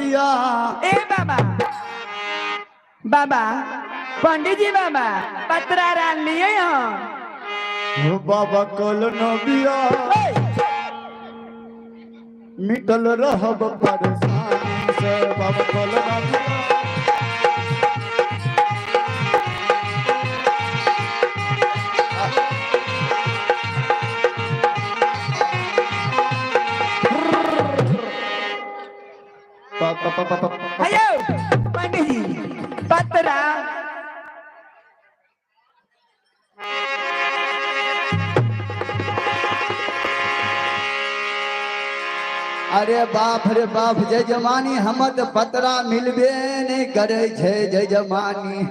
ए बाबा बाबा पंडित जी बाबा पत्रा रान लिए हो बाबा कल नबिया मिटल रहब परेशानी से बाबा कल नबिया अयो पंडित जी पत्रा अरे बाप रे बाप जय जमानी हम तो पतरा मिलबे नहीं करे छे जय जमानी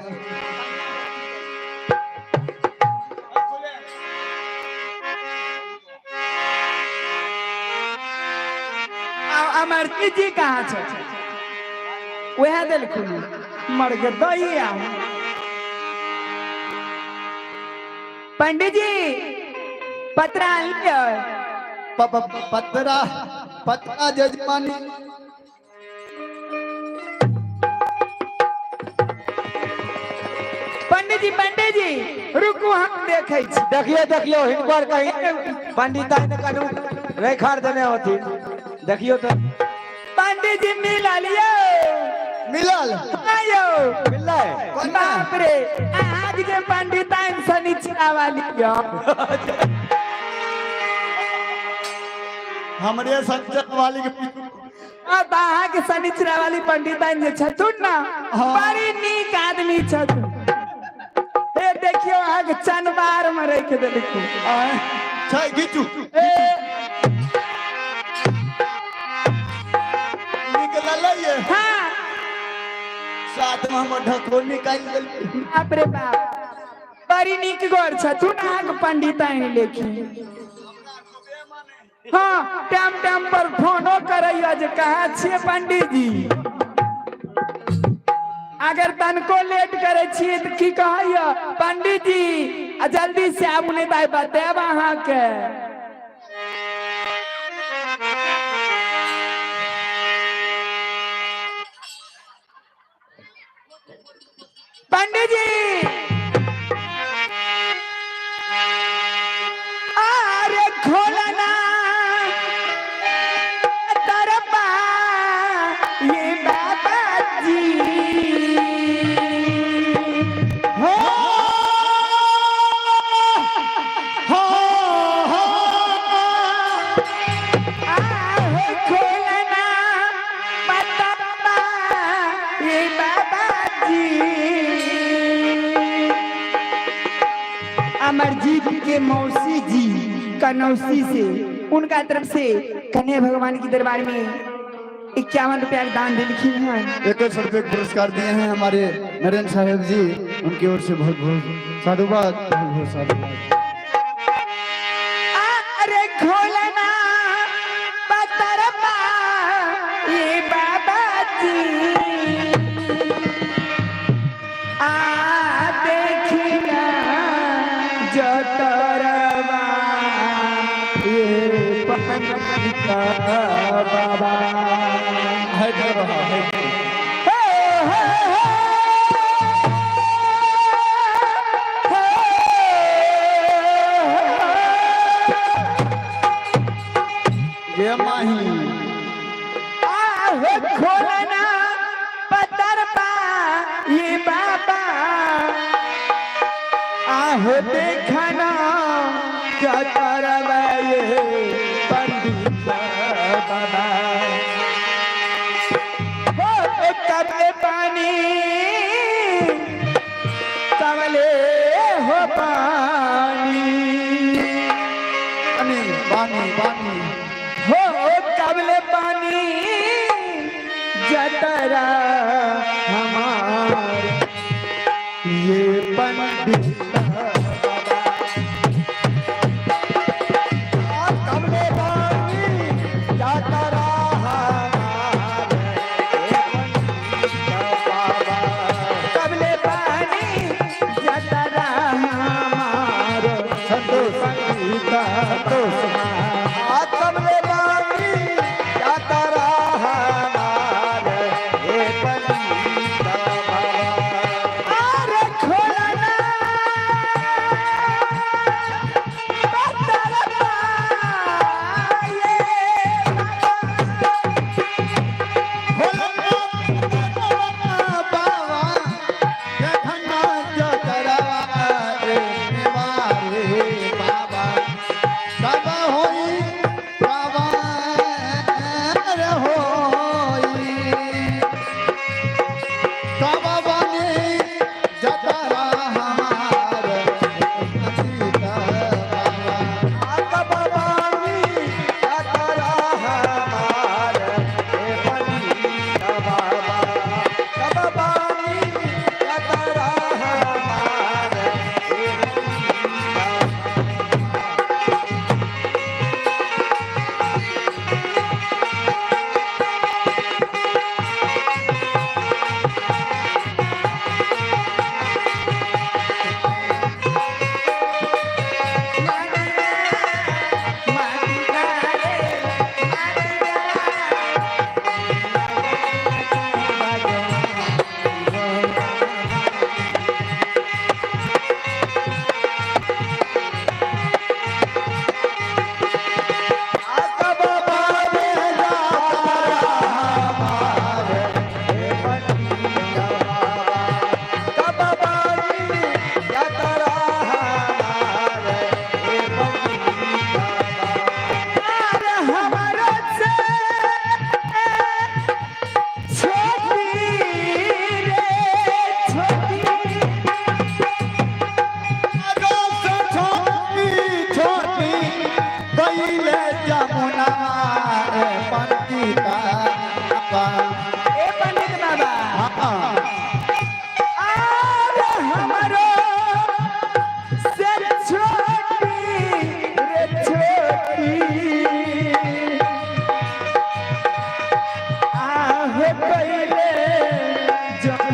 अमरती जी कहाँ छे वह देखो मर के दही पंडित जी पत्रा लियो पतरा पतरा जय जमानी पंडित जी रुकू हम देखे देखियो देखियो हिनकर कहीं पंडिता ने कनु रेखार देने होती देखियो तो पंडित जी मिला लियो मिलल आयो मिलले बाप रे आज के पंडिता शनिचरा वाली हमरे संचत वाली के अब अहाँ के शनिचरा वाली पंडिता जे छथुन ना बड़ी नीक आदमी छथुन ए देखियो अहाँ के चनबार में रख देलखिन छै घिचू निकलल ये हां साथ में हम ढको निकाल देल बाप रे बाप बड़ी नीक गोर छथुन अहाँ के पंडिता लेखी हाँ टाइम टाइम पर फोनो करैया जे कहाँ छियै पंडित जी अगर तनको लेट करे छियै तो की कहैया पंडित जी जल्दी से आबू नहीं तो बताब अहाँ के पंडित जी अरे खोलना अमरजीत के मौसी जी कनौसी से उनका तरफ से कन्हैया भगवान की दरबार में 51 रुपया दान दिलखी हैं 100 रुपये पुरस्कार दिए हैं हमारे नरेंद्र साहब जी उनकी ओर से बहुत बहुत साधुवाद बहुत साधुवाद अरे खोलना पतरपा ये बाबा जी देखिना जो तरवा ये पंडिता बाबा है रहा है ये माही खोलना पत्थर पा ये बाबा आहो देखना क्या तरवा ये पंडिता बाबा कबले पानी कबले हो पानी पानी पानी हो कबले पानी जतरा हमार ये पंडित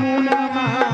मुनमा